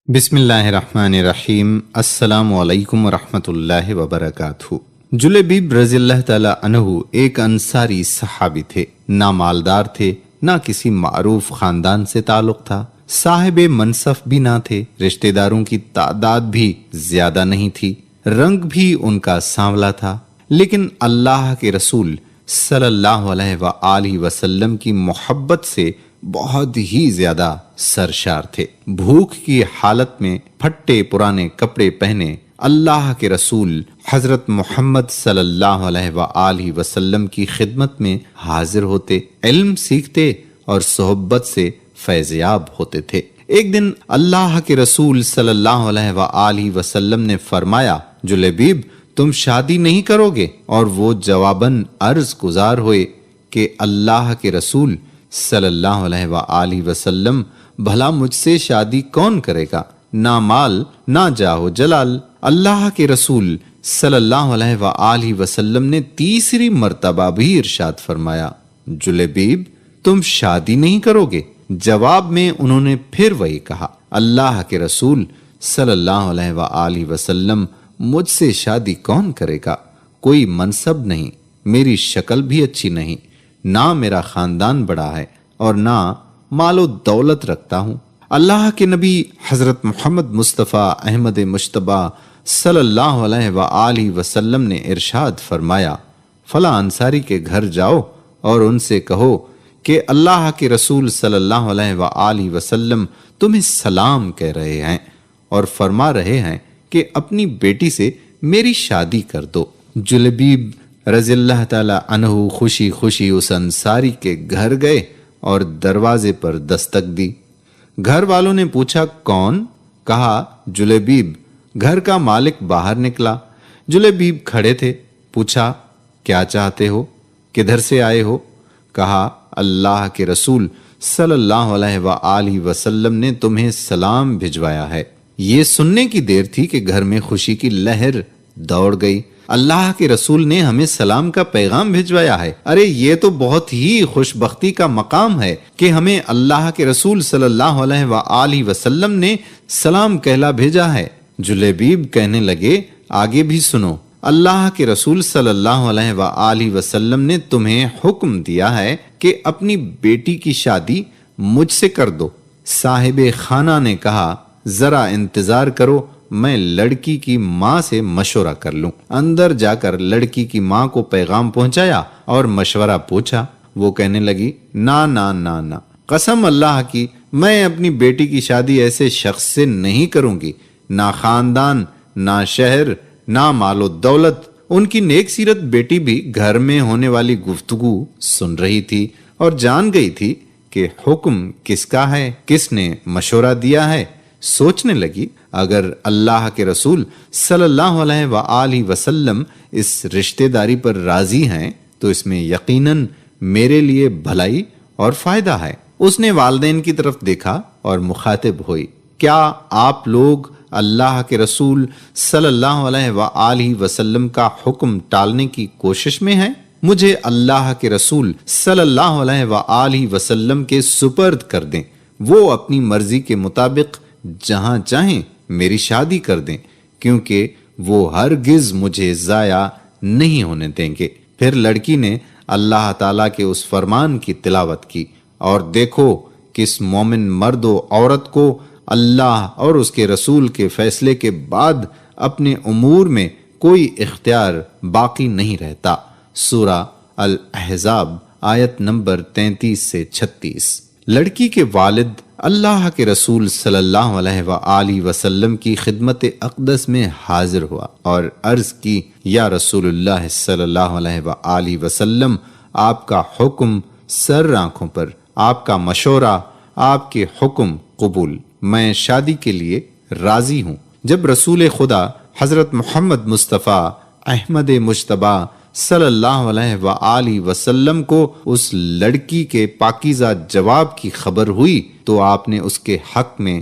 بسم اللہ الرحمن الرحیم۔ السلام علیکم ورحمۃ اللہ وبرکاتہ۔ جلیبیب رضی اللہ تعالیٰ عنہ ایک انصاری صحابی تھے، نہ مالدار تھے نہ کسی معروف خاندان سے تعلق تھا، صاحب منصب بھی نہ تھے، رشتہ داروں کی تعداد بھی زیادہ نہیں تھی، رنگ بھی ان کا سانولا تھا، لیکن اللہ کے رسول صلی اللہ علیہ وآلہ وسلم کی محبت سے بہت ہی زیادہ سرشار تھے۔ بھوک کی حالت میں پھٹے پرانے کپڑے پہنے اللہ کے رسول حضرت محمد صلی اللہ علیہ وآلہ وسلم کی خدمت میں حاضر ہوتے، علم سیکھتے اور صحبت سے فیضیاب ہوتے تھے۔ ایک دن اللہ کے رسول صلی اللہ علیہ وآلہ وسلم نے فرمایا، جلیبیب تم شادی نہیں کرو گے؟ اور وہ جواباً عرض گزار ہوئے کہ اللہ کے رسول صلی اللہ علیہ وآلہ وسلم بھلا مجھ سے شادی کون کرے گا؟ نہ مال نہ جاہ و جلال۔ اللہ کے رسول صلی اللہ علیہ وآلہ وسلم نے تیسری مرتبہ بھی ارشاد فرمایا، جلیبیب تم شادی نہیں کرو گے؟ جواب میں انہوں نے پھر وہی کہا، اللہ کے رسول صلی اللہ علیہ وآلہ وسلم مجھ سے شادی کون کرے گا؟ کوئی منصب نہیں، میری شکل بھی اچھی نہیں، نہ میرا خاندان بڑا ہے اور نہ مال و دولت رکھتا ہوں۔ اللہ کے نبی حضرت محمد مصطفیٰ احمد مجتبی صلی اللہ علیہ وآلہ وسلم نے ارشاد فرمایا، فلاں انصاری کے گھر جاؤ اور ان سے کہو کہ اللہ کے رسول صلی اللہ علیہ وآلہ وسلم تمہیں سلام کہہ رہے ہیں اور فرما رہے ہیں کہ اپنی بیٹی سے میری شادی کر دو۔ جلیبیب رضی اللہ تعالی عنہ خوشی خوشی اس انصاری کے گھر گئے اور دروازے پر دستک دی۔ گھر والوں نے پوچھا کون؟ کہا جلیبیب۔ گھر کا مالک باہر نکلا، جلیبیب کھڑے تھے، پوچھا کیا چاہتے ہو؟ کدھر سے آئے ہو؟ کہا اللہ کے رسول صلی اللہ علیہ وآلہ وسلم نے تمہیں سلام بھجوایا ہے۔ یہ سننے کی دیر تھی کہ گھر میں خوشی کی لہر دوڑ گئی۔ اللہ کے رسول نے ہمیں سلام کا پیغام بھجوایا ہے، ارے یہ تو بہت ہی خوش بختی کا مقام ہے کہ ہمیں اللہ کے رسول صلی اللہ علیہ وآلہ وسلم نے سلام کہلا بھیجا ہے۔ جلیبیب کہنے لگے آگے بھی سنو، اللہ کے رسول صلی اللہ علیہ وآلہ وسلم نے تمہیں حکم دیا ہے کہ اپنی بیٹی کی شادی مجھ سے کر دو۔ صاحب خانہ نے کہا ذرا انتظار کرو، میں لڑکی کی ماں سے مشورہ کر لوں۔ اندر جا کر لڑکی کی ماں کو پیغام پہنچایا اور مشورہ پوچھا۔ وہ کہنے لگی نا نا نا نا، قسم اللہ کی میں اپنی بیٹی کی شادی ایسے شخص سے نہیں کروں گی، نہ خاندان نہ شہر نہ مال و دولت۔ ان کی نیک سیرت بیٹی بھی گھر میں ہونے والی گفتگو سن رہی تھی اور جان گئی تھی کہ حکم کس کا ہے، کس نے مشورہ دیا ہے۔ سوچنے لگی اگر اللہ کے رسول صلی اللہ علیہ وآلہ وسلم اس رشتہ داری پر راضی ہیں تو اس میں یقیناً میرے لیے بھلائی اور فائدہ ہے۔ اس نے والدین کی طرف دیکھا اور مخاطب ہوئی، کیا آپ لوگ اللہ کے رسول صلی اللہ علیہ وآلہ وسلم کا حکم ٹالنے کی کوشش میں ہیں؟ مجھے اللہ کے رسول صلی اللہ علیہ وآلہ وسلم کے سپرد کر دیں، وہ اپنی مرضی کے مطابق جہاں چاہیں میری شادی کر دیں، کیونکہ وہ ہرگز مجھے ضائع نہیں ہونے دیں گے۔ پھر لڑکی نے اللہ تعالیٰ کے اس فرمان کی تلاوت کی، اور دیکھو کس مومن مرد و عورت کو اللہ اور اس کے رسول کے فیصلے کے بعد اپنے امور میں کوئی اختیار باقی نہیں رہتا۔ سورہ الاحزاب آیت نمبر 33 سے 36۔ لڑکی کے والد اللہ کے رسول صلی اللہ علیہ وآلہ وسلم کی خدمت اقدس میں حاضر ہوا اور عرض کی، یا رسول اللہ صلی اللہ علیہ وآلہ وسلم، آپ کا حکم سر آنکھوں پر، آپ کا مشورہ، آپ کے حکم قبول، میں شادی کے لیے راضی ہوں۔ جب رسول خدا حضرت محمد مصطفیٰ احمد مجتبی صلی اللہ علیہ وآلہ وسلم کو اس لڑکی کے پاکیزہ جواب کی خبر ہوئی تو آپ نے اس کے حق میں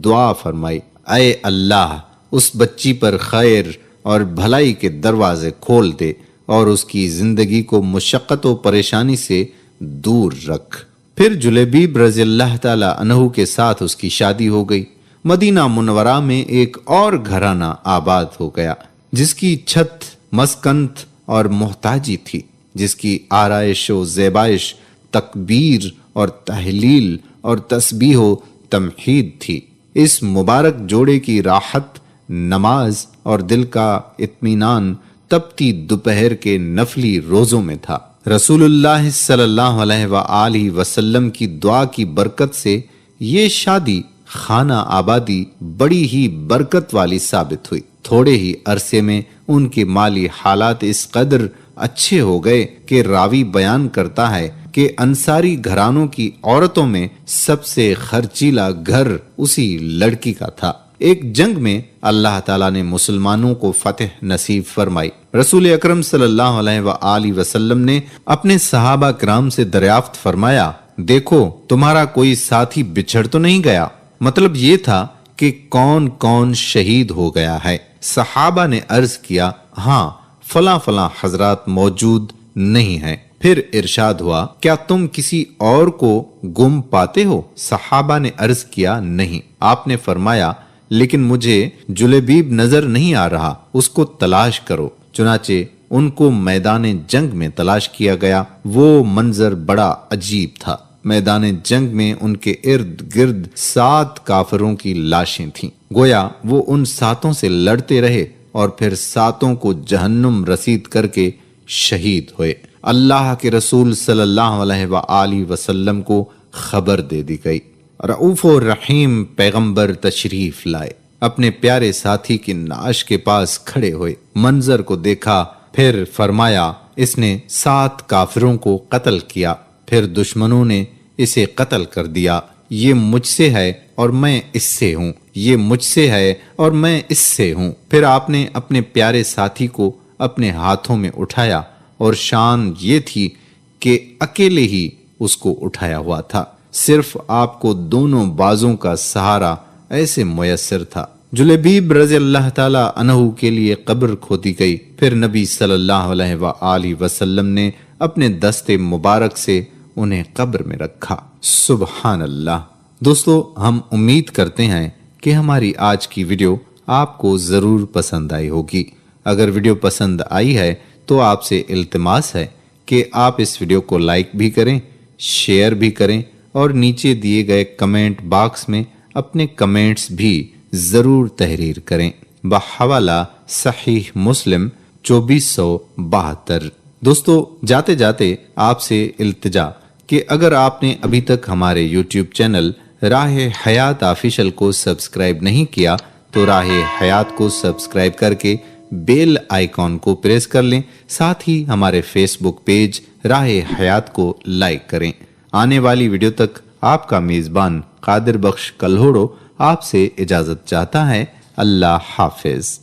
دعا فرمائی، اے اللہ اس بچی پر خیر اور بھلائی کے دروازے کھول دے اور اس کی زندگی کو مشقت و پریشانی سے دور رکھ۔ پھر جلیبیب رضی اللہ تعالی عنہ کے ساتھ اس کی شادی ہو گئی۔ مدینہ منورہ میں ایک اور گھرانہ آباد ہو گیا جس کی چھت مسکنت اور محتاجی تھی، جس کی آرائش و زیبائش تکبیر اور تحلیل اور تسبیح و تمحید تھی۔ اس مبارک جوڑے کی راحت نماز اور دل کا اطمینان تپتی دوپہر کے نفلی روزوں میں تھا۔ رسول اللہ صلی اللہ علیہ وآلہ وسلم کی دعا کی برکت سے یہ شادی خانہ آبادی بڑی ہی برکت والی ثابت ہوئی۔ تھوڑے ہی عرصے میں ان کے مالی حالات اس قدر اچھے ہو گئے کہ راوی بیان کرتا ہے کہ انصاری گھرانوں کی عورتوں میں سب سے خرچیلا گھر اسی لڑکی کا تھا۔ ایک جنگ میں اللہ تعالیٰ نے مسلمانوں کو فتح نصیب فرمائی۔ رسول اکرم صلی اللہ علیہ وآلہ وسلم نے اپنے صحابہ کرام سے دریافت فرمایا، دیکھو تمہارا کوئی ساتھی بچھڑ تو نہیں گیا؟ مطلب یہ تھا کہ کون کون شہید ہو گیا ہے؟ صحابہ نے عرض کیا، ہاں فلاں فلاں حضرات موجود نہیں ہیں۔ پھر ارشاد ہوا، کیا تم کسی اور کو گم پاتے ہو؟ صحابہ نے عرض کیا، نہیں۔ آپ نے فرمایا، لیکن مجھے جلیبیب نظر نہیں آ رہا، اس کو تلاش کرو۔ چنانچہ ان کو میدان جنگ میں تلاش کیا گیا۔ وہ منظر بڑا عجیب تھا۔ میدان جنگ میں ان کے ارد گرد 7 کافروں کی لاشیں تھیں، گویا وہ ان 7 سے لڑتے رہے اور پھر 7 کو جہنم رسید کر کے شہید ہوئے۔ اللہ کے رسول صلی اللہ علیہ وآلہ وسلم کو خبر دے دی گئی۔ رؤوف و رحیم پیغمبر تشریف لائے، اپنے پیارے ساتھی کی نعش کے پاس کھڑے ہوئے، منظر کو دیکھا، پھر فرمایا، اس نے 7 کافروں کو قتل کیا، پھر دشمنوں نے اسے قتل کر دیا۔ یہ مجھ سے ہے اور میں اس سے ہوں، یہ مجھ سے ہے اور میں اس سے ہوں۔ پھر آپ نے اپنے پیارے ساتھی کو اپنے ہاتھوں میں اٹھایا اور شان یہ تھی کہ اکیلے ہی اس کو اٹھایا ہوا تھا، صرف آپ کو دونوں بازوں کا سہارا ایسے میسر تھا۔ جلیبیب رضی اللہ تعالی عنہ کے لیے قبر کھودی گئی، پھر نبی صلی اللہ علیہ وآلہ وسلم نے اپنے دست مبارک سے انہیں قبر میں رکھا۔ سبحان اللہ۔ دوستو، ہم امید کرتے ہیں کہ ہماری آج کی ویڈیو آپ کو ضرور پسند آئی ہوگی۔ اگر ویڈیو پسند آئی ہے تو آپ سے التماس ہے کہ آپ اس ویڈیو کو لائک بھی کریں، شیئر بھی کریں اور نیچے دیے گئے کمنٹ باکس میں اپنے کمنٹس بھی ضرور تحریر کریں۔ بحوالہ صحیح مسلم 2472۔ دوستو، جاتے جاتے آپ سے التجا کہ اگر آپ نے ابھی تک ہمارے یوٹیوب چینل راہ حیات آفیشل کو سبسکرائب نہیں کیا تو راہ حیات کو سبسکرائب کر کے بیل آئیکن کو پریس کر لیں، ساتھ ہی ہمارے فیس بک پیج راہ حیات کو لائک کریں۔ آنے والی ویڈیو تک آپ کا میزبان قادر بخش کلہوڑو آپ سے اجازت چاہتا ہے۔ اللہ حافظ۔